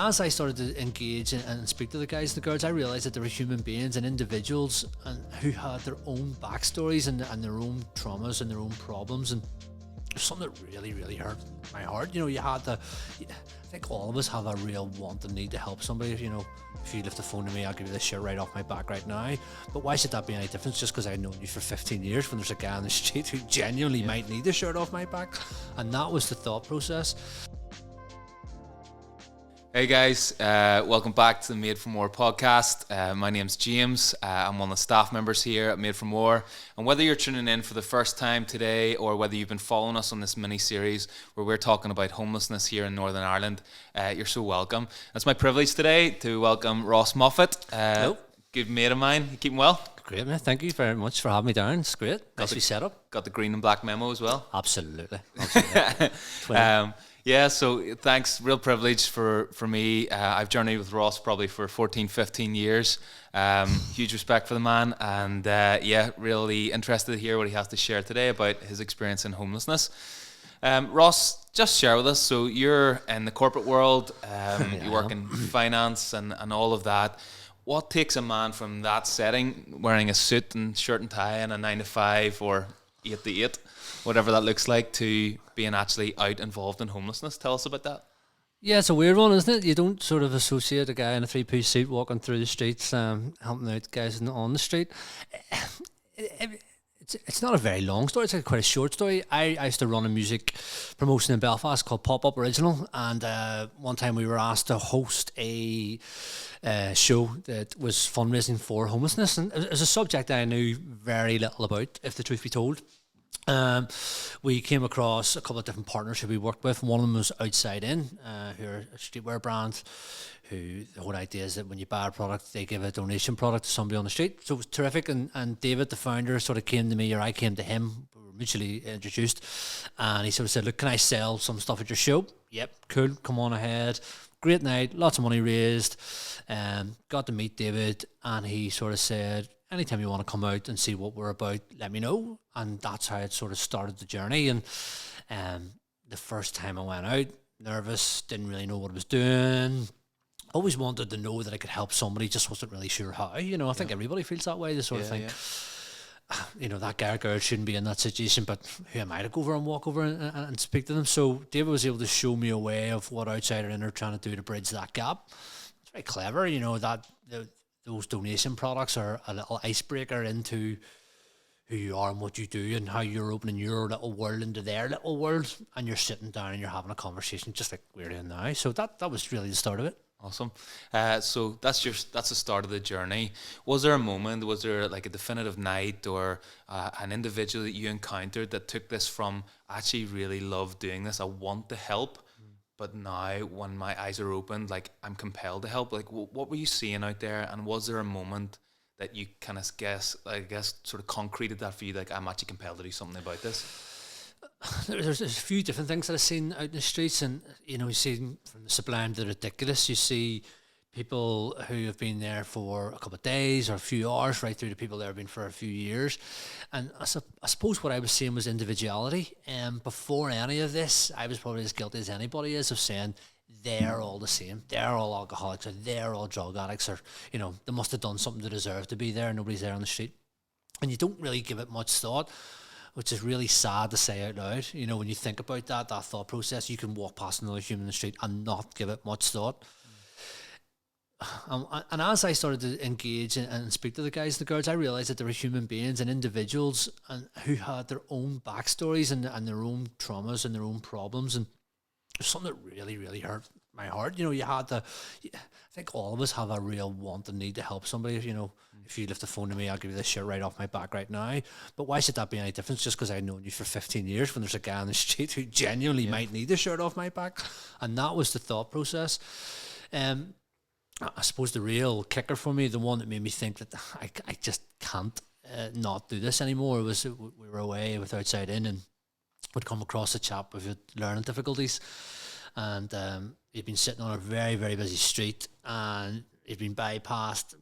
as I started to engage and speak to the guys and the girls, I realised that they were human beings and individuals and who had their own backstories and their own traumas and their own problems. And something that really, really hurt my heart. You know, I think all of us have a real want and need to help somebody. You know, if you lift the phone to me, I'll give you this shirt right off my back right now. But why should that be any different just because I've known you for 15 years when there's a guy on the street who genuinely might need a shirt off my back? And that was the thought process. Hey guys, welcome back to the Made for More podcast. My name's James. I'm one of the staff members here at Made for More. And whether you're tuning in for the first time today or whether you've been following us on this mini-series where we're talking about homelessness here in Northern Ireland, you're so welcome. It's my privilege today to welcome Ross Moffett. Hello. Good mate of mine. You keeping well? Great, man. Thank you very much for having me down. It's great. Nicely set up. Got the green and black memo as well? Absolutely. Yeah, so thanks. Real privilege for me. I've journeyed with Ross probably for 14, 15 years. Huge respect for the man. And really interested to hear what he has to share today about his experience in homelessness. Ross, just share with us. So you're in the corporate world. You work in finance and all of that. What takes a man from that setting, wearing a suit and shirt and tie and a 9 to 5 or 8 to 8, whatever that looks like, to being actually out involved in homelessness? Tell us about that. Yeah, it's a weird one, isn't it? You don't sort of associate a guy in a 3-piece suit walking through the streets, helping out guys on the street. It's not a very long story. It's quite a short story. I used to run a music promotion in Belfast called Pop-Up Original, and one time we were asked to host a show that was fundraising for homelessness, and it was a subject I knew very little about, if the truth be told. We came across a couple of different partners who we worked with. One of them was Outside In, who are a streetwear brand, who the whole idea is that when you buy a product, they give a donation product to somebody on the street. So it was terrific. And David, the founder, sort of came to me, or I came to him. We were mutually introduced. And he sort of said, look, can I sell some stuff at your show? Yep, cool, come on ahead. Great night, lots of money raised. Got to meet David, and he sort of said, anytime you want to come out and see what we're about, let me know. And that's how it sort of started the journey. And the first time I went out, nervous, didn't really know what I was doing. Always wanted to know that I could help somebody, just wasn't really sure how. You know, I think everybody feels that way. They sort of think, you know, that guy or girl shouldn't be in that situation, but who am I to go over and walk over and speak to them? So David was able to show me a way of what Outside In are trying to do to bridge that gap. It's very clever, you know, that those donation products are a little icebreaker into who you are and what you do and how you're opening your little world into their little world, and you're sitting down and you're having a conversation just like we're doing now. So that was really the start of it. Awesome. So that's the start of the journey. Was there a moment, was there like a definitive night or an individual that you encountered that took this from, I actually really love doing this, I want to help, but now when my eyes are opened, like I'm compelled to help? Like what were you seeing out there, and was there a moment that you kind of sort of concreted that for you, like I'm actually compelled to do something about this? There's a few different things that I've seen out in the streets, and you know, you see from the sublime to the ridiculous. You see people who have been there for a couple of days or a few hours, right through to people that have been for a few years. And I suppose what I was seeing was individuality. And before any of this, I was probably as guilty as anybody is of saying they're all the same. They're all alcoholics, or they're all drug addicts, or you know, they must have done something to deserve to be there. Nobody's there on the street, and you don't really give it much thought, which is really sad to say out loud. You know, when you think about that thought process, you can walk past another human in the street and not give it much thought. And as I started to engage and speak to the guys and the girls, I realised that they were human beings and individuals and who had their own backstories and their own traumas and their own problems. And there's something that really, really hurt my heart. You know, I think all of us have a real want and need to help somebody. You know, if you lift the phone to me, I'll give you this shirt right off my back right now. But why should that be any different just because I've known you for 15 years when there's a guy on the street who genuinely might need a shirt off my back? And that was the thought process. I suppose the real kicker for me, the one that made me think that I just can't not do this anymore, was we were away with Outside In and would come across a chap with learning difficulties, and he'd been sitting on a very, very busy street, and he'd been bypassed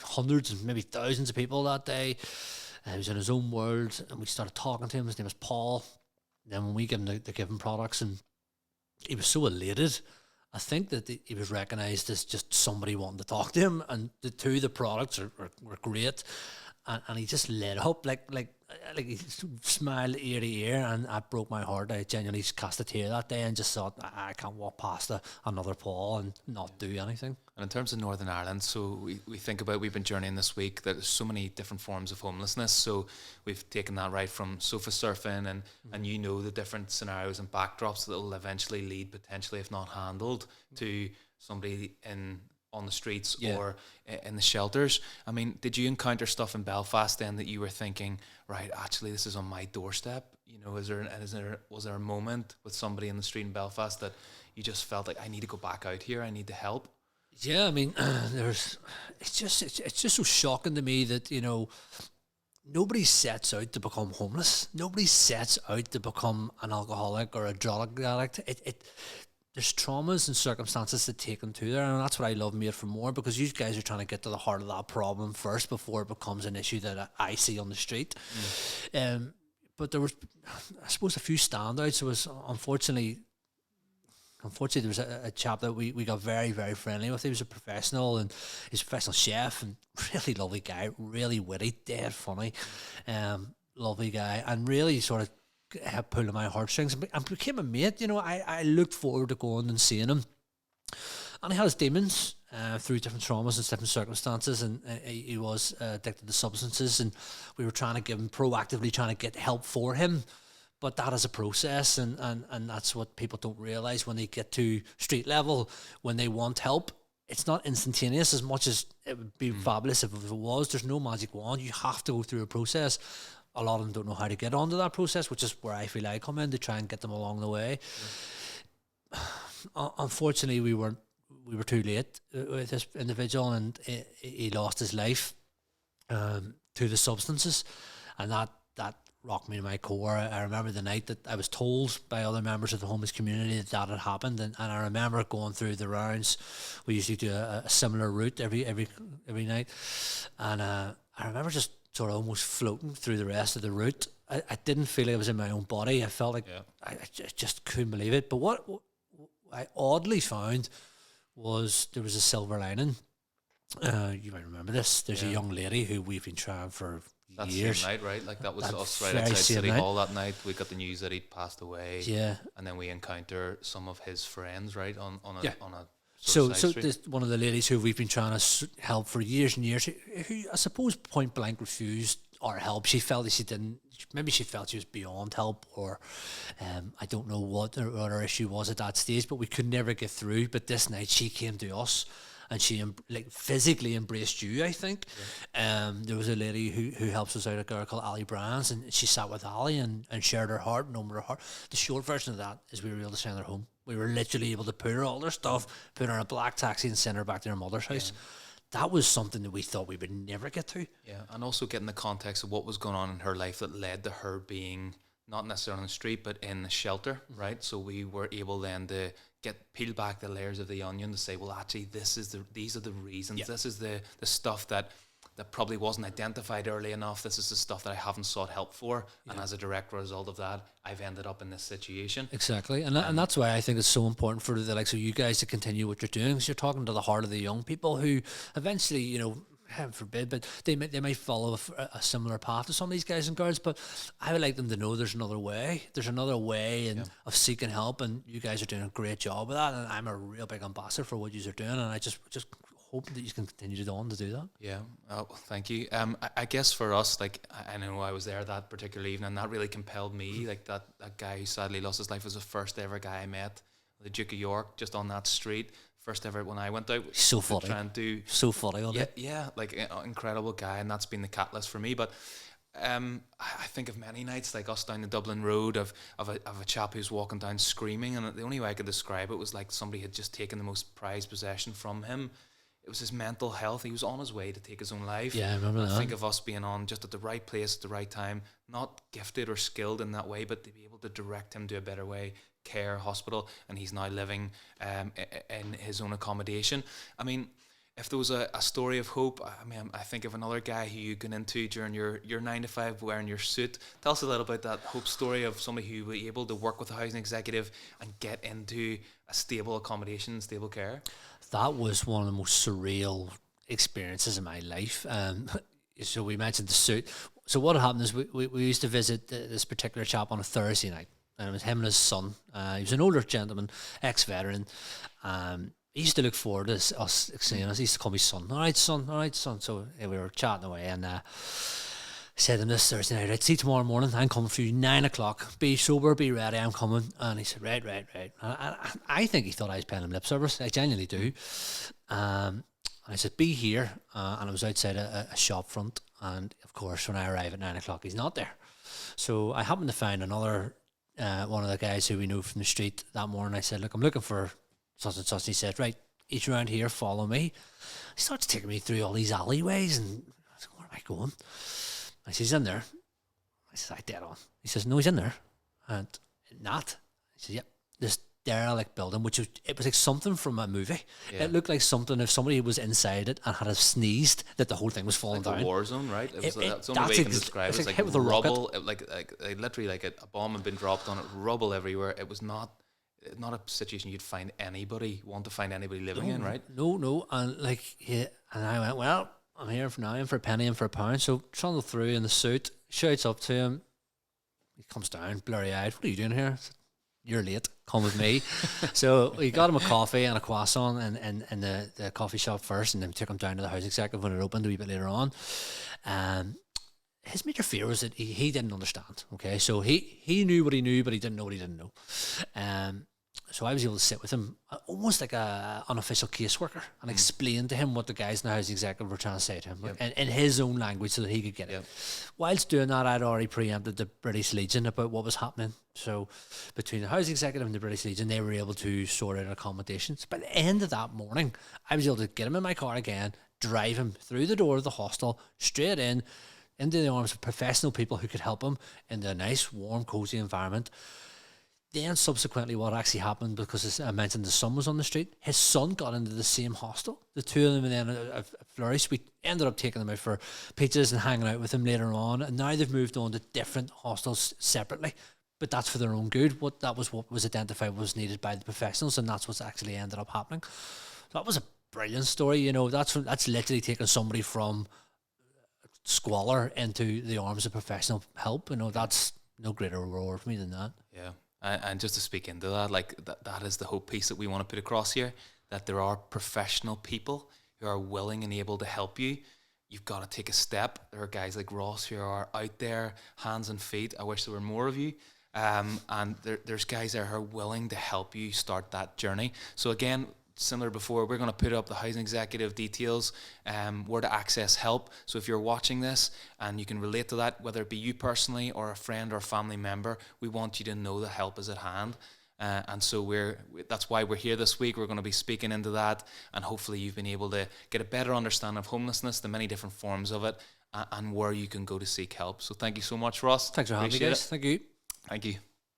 hundreds and maybe thousands of people that day. He was in his own world, and we started talking to him. His name was Paul. Then when we gave him the given products, and he was so elated I think that he was recognised as just somebody wanting to talk to him, and the products were great, and he just lit up like he smiled ear to ear, and that broke my heart. I genuinely cast a tear that day and just thought, I can't walk past another Paul and not do anything. And in terms of Northern Ireland, so we think about, we've been journeying this week, that there's so many different forms of homelessness. So we've taken that right from sofa surfing and you know the different scenarios and backdrops that will eventually lead, potentially if not handled, to somebody on the streets or in the shelters. I mean, did you encounter stuff in Belfast then that you were thinking, right, actually this is on my doorstep? You know, was there a moment with somebody in the street in Belfast that you just felt like, I need to go back out here, I need to help? Yeah, I mean, it's just so shocking to me that, you know, nobody sets out to become homeless. Nobody sets out to become an alcoholic or a drug addict. There's traumas and circumstances that take them to there, and that's what I love Made for More, because you guys are trying to get to the heart of that problem first before it becomes an issue that I see on the street. But there was, I suppose, a few standouts. There was unfortunately there was a chap that we got very, very friendly with. He was a professional, and he's a professional chef, and really lovely guy, really witty, dead funny, lovely guy, and really sort of helped pulling my heartstrings and became a mate. You know, I looked forward to going and seeing him, and he had his demons through different traumas and different circumstances, and he was addicted to substances, and we were trying to give him, proactively trying to get help for him. But that is a process, and that's what people don't realise when they get to street level, when they want help. It's not instantaneous as much as it would be fabulous if it was. There's no magic wand. You have to go through a process. A lot of them don't know how to get onto that process, which is where I feel I come in to try and get them along the way. Unfortunately, we were too late with this individual, and he lost his life to the substances, and that rocked me to my core. I remember the night that I was told by other members of the homeless community that had happened, and I remember going through the rounds. We usually do a similar route every night, and I remember just sort of almost floating through the rest of the route. I didn't feel I was in my own body. I felt like I just couldn't believe it. But what I oddly found was there was a silver lining. You might remember this. There's a young lady who we've been trying for years. Same night, right? Like that was us right outside City Hall that night. We got the news that he'd passed away. Yeah. And then we encounter some of his friends, right, on a So this, one of the ladies who we've been trying to help for years and years, who I suppose point blank refused our help. She felt that she didn't. Maybe she felt she was beyond help, or I don't know what her issue was at that stage. But we could never get through. But this night she came to us, and she physically embraced you, I think. Yeah. There was a lady who helps us out, a girl called Ali Brands, and she sat with Ali and shared her heart and opened her heart. The short version of that is we were able to send her home. We were literally able to put her all her stuff, put her in a black taxi and send her back to her mother's house. That was something that we thought we would never get to. Yeah, and also getting the context of what was going on in her life that led to her being not necessarily on the street, but in the shelter, right? So we were able then to peel back the layers of the onion to say, well, actually, these are the reasons. Yep. This is the stuff that probably wasn't identified early enough. This is the stuff that I haven't sought help for. Yep. And as a direct result of that, I've ended up in this situation. Exactly. And that's why I think it's so important for the likes of you guys to continue what you're doing, because you're talking to the heart of the young people who eventually, you know, heaven forbid, but they might follow a similar path to some of these guys and girls. But I would like them to know there's another way. There's another way of seeking help, and you guys are doing a great job with that. And I'm a real big ambassador for what you are doing, and I just hope that you can continue on to do that. Yeah, thank you. I guess for us, like, I know I was there that particular evening, and that really compelled me. Like that guy who sadly lost his life was the first ever guy I met, the Duke of York, just on that street. First ever when I went out. So funny. So funny. Yeah, like incredible guy, and that's been the catalyst for me. But I think of many nights like us down the Dublin Road of a chap who's walking down screaming, and the only way I could describe it was like somebody had just taken the most prized possession from him. It was his mental health. He was on his way to take his own life. Yeah, I remember that. I think of us being on just at the right place at the right time, not gifted or skilled in that way, but to be able to direct him to a better way, care, hospital, and he's now living in his own accommodation. I mean, if there was a story of hope, I mean, I think of another guy who you got into during your 9 to 5 wearing your suit. Tell us a little about that hope story of somebody who was able to work with a housing executive and get into a stable accommodation, stable care. That was one of the most surreal experiences in my life. So we mentioned the suit. So what happened is we used to visit this particular chap on a Thursday night, and it was him and his son. He was an older gentleman, ex-veteran. He used to look forward to us seeing us. He used to call me son. All right, son. All right, son. So we were chatting away, and I said to him this Thursday night, right, see you tomorrow morning. I'm coming for you 9 o'clock. Be sober, be ready. I'm coming. And he said, right. I think he thought I was paying him lip service. I genuinely do. I said, be here. And I was outside a shop front. And of course, when I arrive at 9 o'clock, he's not there. So I happened to find another one of the guys who we knew from the street that morning. I said, look, I'm looking for such and such. He said, right, he's around here, follow me. He starts taking me through all these alleyways, and I said, where am I going? I said, he's in there. I said, I dead on. He says, no, he's in there. And not. He said, yep, this derelict building, which it was like something from a movie. Yeah. It looked like something if somebody was inside it and had a sneezed, that the whole thing was falling like down. A war zone, right? That's the only way you can describe it. It was like rubble, like literally like a bomb had been dropped on it, rubble everywhere. It was not a situation you'd find anybody living in, right? No, and and I went, well, I'm here for now, in for a penny, in for a pound. So trundle through in the suit, shouts up to him. He comes down, blurry eyed. What are you doing here? I said, you're late. Come with me. So we got him a coffee and a croissant in the coffee shop first, and then took him down to the housing executive when it opened a wee bit later on. His major fear was that he didn't understand. Okay, so he knew what he knew, but he didn't know what he didn't know. So I was able to sit with him, almost like a unofficial caseworker, and explain to him what the guys in the housing executive were trying to say to him, in his own language, so that he could get it. Whilst doing that, I'd already preempted the British Legion about what was happening. So between the housing executive and the British Legion, they were able to sort out accommodations. By the end of that morning, I was able to get him in my car again, drive him through the door of the hostel, straight into the arms of professional people who could help him in a nice, warm, cosy environment. Then subsequently what actually happened, because as I mentioned the son was on the street, his son got into the same hostel. The two of them then flourished. We ended up taking them out for pizzas and hanging out with them later on, and now they've moved on to different hostels separately, but that's for their own good. That was what was identified was needed by the professionals, and that's what's actually ended up happening. So that was a brilliant story. That's literally taking somebody from squalor into the arms of professional help. That's no greater reward for me than that. Yeah. And just to speak into that, that is the hope piece that we want to put across here, that there are professional people who are willing and able to help you. You've got to take a step. There are guys like Ross who are out there, hands and feet. I wish there were more of you. And there's guys there who are willing to help you start that journey. So again, similar before, we're going to put up the housing executive details, where to access help. So if you're watching this and you can relate to that, whether it be you personally or a friend or a family member, we want you to know that help is at hand. And so that's why we're here this week. We're going to be speaking into that, and hopefully you've been able to get a better understanding of homelessness, the many different forms of it, and where you can go to seek help. So thank you so much, Ross. Thanks for having me, guys. Thank you. Thank you.